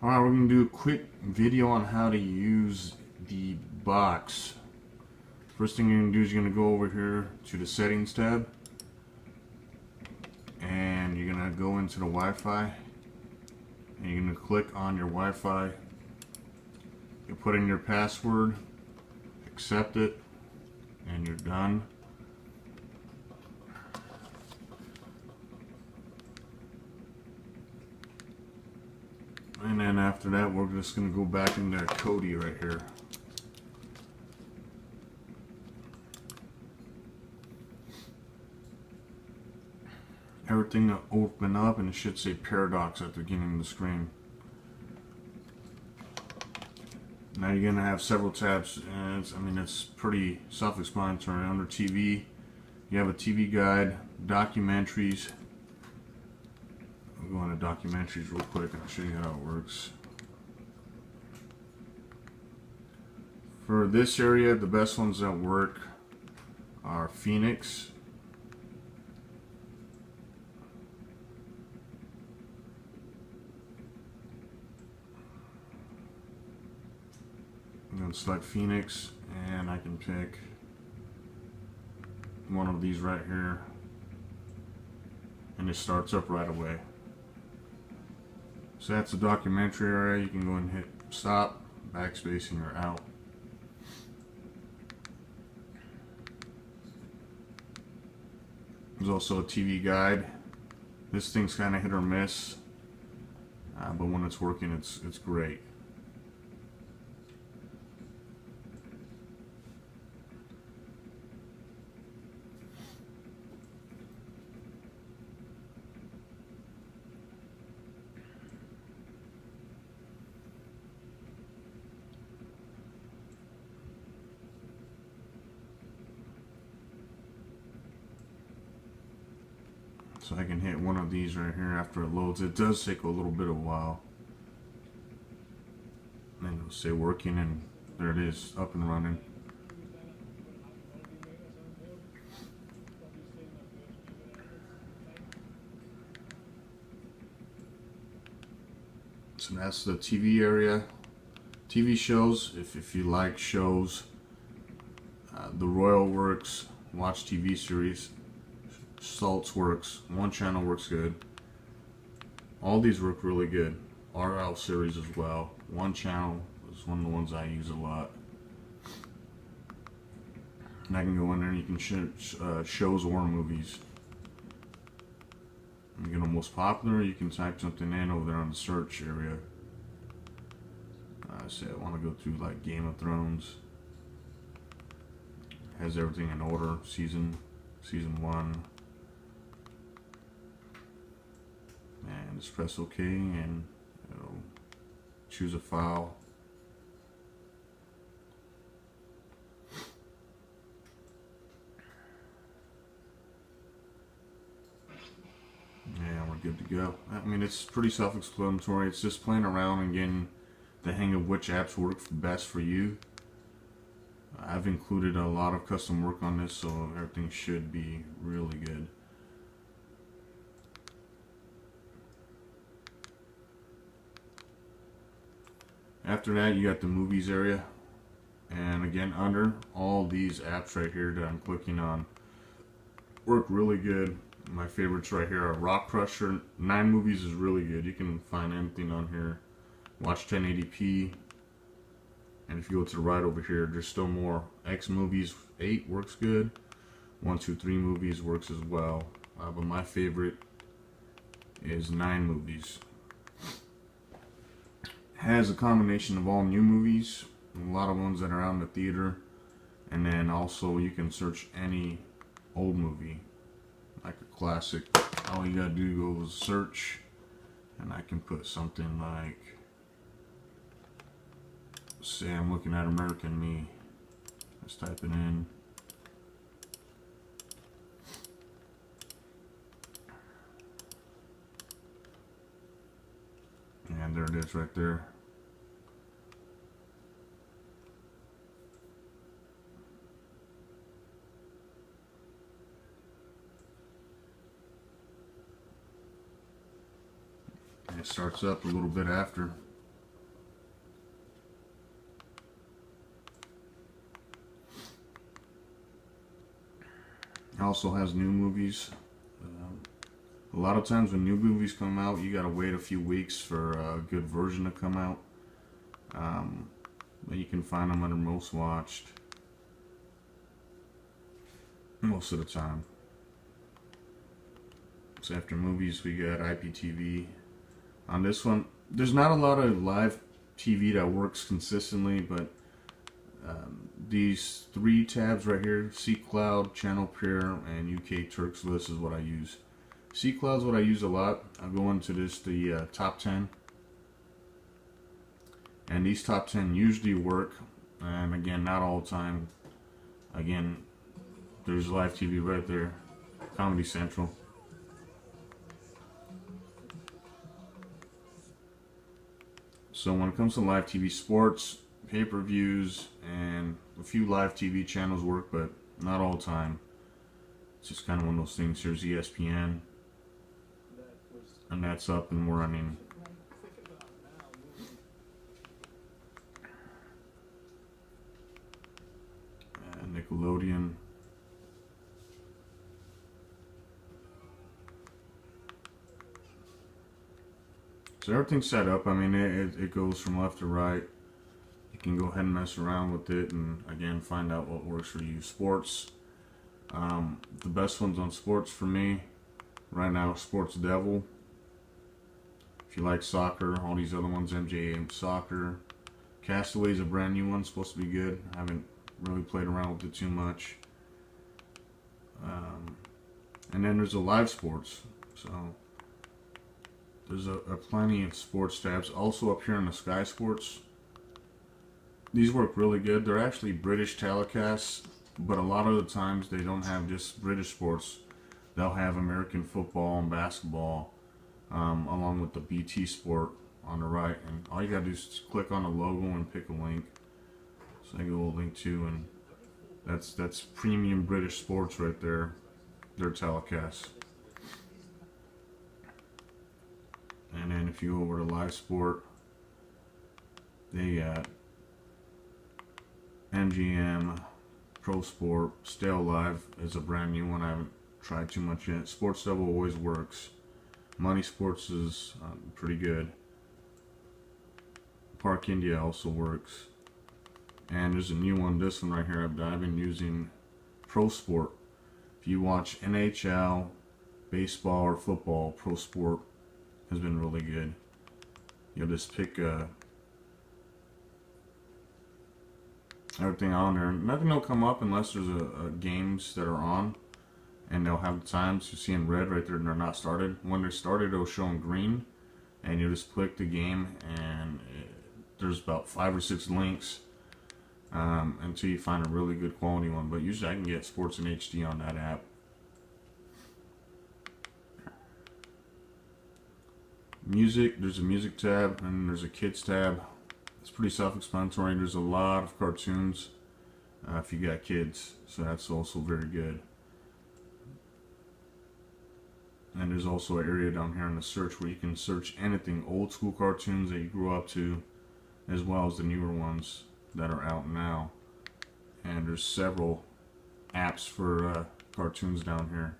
Alright, we're going to do a quick video on how to use the box. First thing you're going to do is you're going to go over here to the settings tab, and you're going to go into the Wi-Fi, and you're going to click on your Wi-Fi. You put in your password, accept it, and you're done. And then after that, we're just going to go back into Kodi right here. Everything will open up and it should say Paradox at the beginning of the screen. Now you're going to have several tabs, and it's pretty self-explanatory. Under TV, you have a TV guide, documentaries. I'll go into documentaries real quick and I'll show you how it works. For this area, the best ones that work are Phoenix, I'm going to select Phoenix, and I can pick one of these right here, and it starts up right away. So that's the documentary area. You can go and hit stop, backspace, and you're out. There's also a TV guide. This thing's kind of hit or miss, but when it's working, it's great. So I can hit one of these right here after it loads. It does take a little bit of a while. And then it'll say working, and there it is, up and running. So that's the TV area. TV shows, if you like shows, the Royal works, watch TV series. Salts works, one channel works good. All these work really good. RL series as well. One channel is one of the ones I use a lot. And I can go in there and you can shows or movies. You get the most popular, you can type something in over there on the search area. Say I want to go through like Game of Thrones. Has everything in order, season 1. And just press OK, and it'll choose a file. And we're good to go. I mean, it's pretty self-explanatory. It's just playing around and getting the hang of which apps work best for you. I've included a lot of custom work on this, so everything should be really good. After that, you got the movies area, and again, under all these apps right here that I'm clicking on work really good. My favorites right here are Rock Crusher. 9 Movies is really good. You can find anything on here. Watch 1080p, and if you go to the right over here, there's still more. X Movies 8 works good. 123 Movies works as well, but my favorite is 9 Movies. Has a combination of all new movies, a lot of ones that are out in the theater, and then also you can search any old movie, like a classic. All you gotta do is search, and I can put something like, say I'm looking at American Me. Let's type it in. And there it is right there. It starts up a little bit after. Also has new movies. A lot of times when new movies come out, you gotta wait a few weeks for a good version to come out. But you can find them under most watched most of the time. So after movies, we got IPTV. On this one, there's not a lot of live TV that works consistently, but these 3 tabs right here, C Cloud, Channel Pair, and UK Turks List is what I use. C Cloud is what I use a lot. I'll go into the top 10. And these top 10 usually work. And again, not all the time. Again, there's live TV right there. Comedy Central. So when it comes to live TV, sports, pay-per-views, and a few live TV channels work, but not all the time. It's just kind of one of those things. Here's ESPN. And that's up and running. Nickelodeon. So everything's set up. I mean, it goes from left to right. You can go ahead and mess around with it and again find out what works for you. Sports. The best ones on sports for me right now, Sports Devil. If you like soccer, all these other ones, MJA Soccer. Castaway's a brand new one, supposed to be good. I haven't really played around with it too much. And then there's a live sports. So there's a plenty of sports tabs. Also up here in the Sky Sports. These work really good. They're actually British telecasts, but a lot of the times they don't have just British sports. They'll have American football and basketball, along with the BT sport on the right. And all you gotta do is click on the logo and pick a link. So I go link to, and that's premium British sports right there. Their telecasts. And then if you go over to live sport, they got MGM, Pro Sport, Stale Live is a brand new one. I haven't tried too much yet. Sports Devil always works. Money Sports is pretty good. Park India also works. And there's a new one, this one right here. I've been using Pro Sport. If you watch NHL, baseball, or football, Pro Sport has been really good. You'll just pick everything on there. Nothing will come up unless there's games that are on, and they'll have the times. You see in red right there, and they're not started. When they're started, it'll show in green, and you just click the game, and there's about 5 or 6 links until you find a really good quality one. But usually I can get sports in HD on that app. Music, there's a music tab, and there's a kids tab. It's pretty self-explanatory. There's a lot of cartoons if you got kids, so that's also very good. And there's also an area down here in the search where you can search anything, old school cartoons that you grew up to, as well as the newer ones that are out now. And there's several apps for cartoons down here.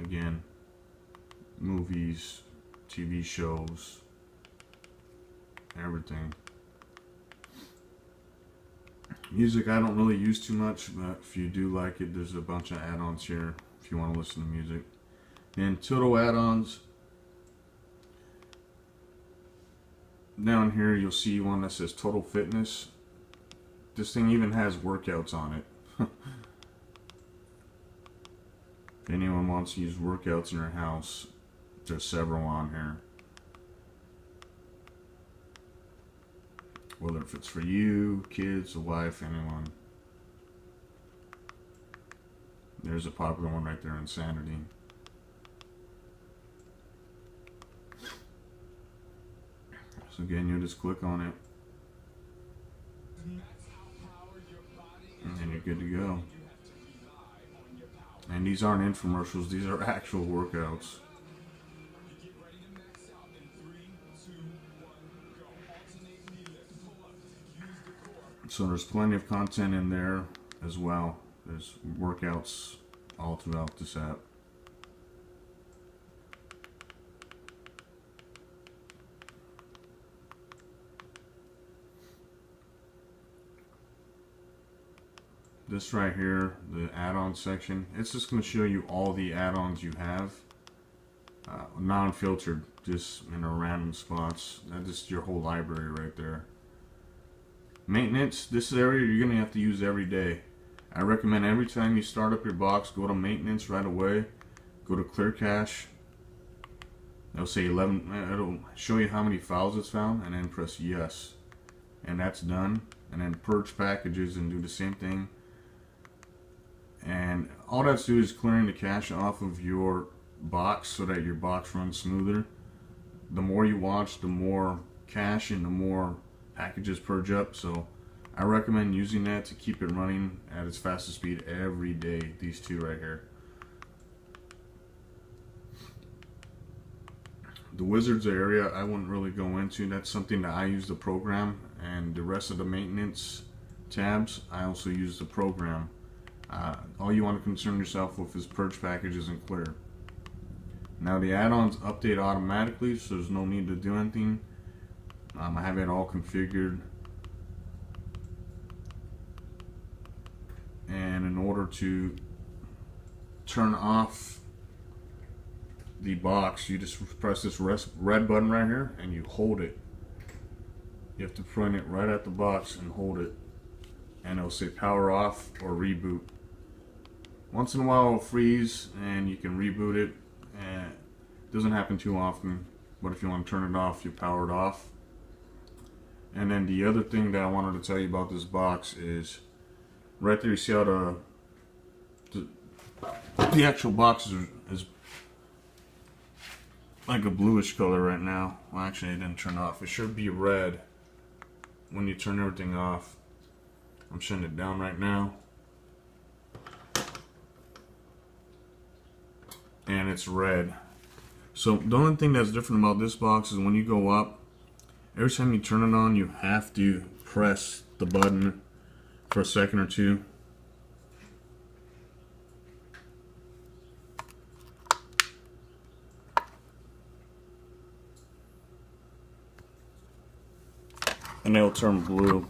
Again, movies, TV shows, everything. Music I don't really use too much, but if you do like it, there's a bunch of add-ons here if you want to listen to music. And total add-ons. Down here you'll see one that says Total Fitness. This thing even has workouts on it. If anyone wants to use workouts in their house, there's several on here. Whether if it's for you, kids, a wife, anyone. There's a popular one right there, Insanity. So again, you just click on it, and then you're good to go. And these aren't infomercials, these are actual workouts. So there's plenty of content in there as well. There's workouts all throughout this app. This right here, the add-on section, it's just going to show you all the add-ons you have, non-filtered, just in a random spots. That's just your whole library right there. Maintenance, this area you're going to have to use every day. I recommend every time you start up your box, go to maintenance right away, go to clear cache. It'll say 11, it'll show you how many files it's found, and then press yes. And that's done. And then purge packages and do the same thing. And all that's do is clearing the cache off of your box so that your box runs smoother. The more you watch, the more cache and the more packages purge up. So I recommend using that to keep it running at its fastest speed every day. These two right here. The wizards area I wouldn't really go into. That's something that I use the program, and the rest of the maintenance tabs I also use the program. All you want to concern yourself with is purge packages and clear. Now the add-ons update automatically, so there's no need to do anything. I have it all configured, and in order to turn off the box, you just press this red button right here and you hold it. You have to point it right at the box and hold it, and it'll say power off or reboot. Once in a while it'll freeze and you can reboot it, and it doesn't happen too often, but if you want to turn it off, you power it off. And then the other thing that I wanted to tell you about this box is right there, you see how the actual box is like a bluish color right now. Well, actually it didn't turn off. It should be red when you turn everything off. I'm shutting it down right now, and it's red. So the only thing that's different about this box is when you go up, every time you turn it on, you have to press the button for a second or two. And it'll turn blue.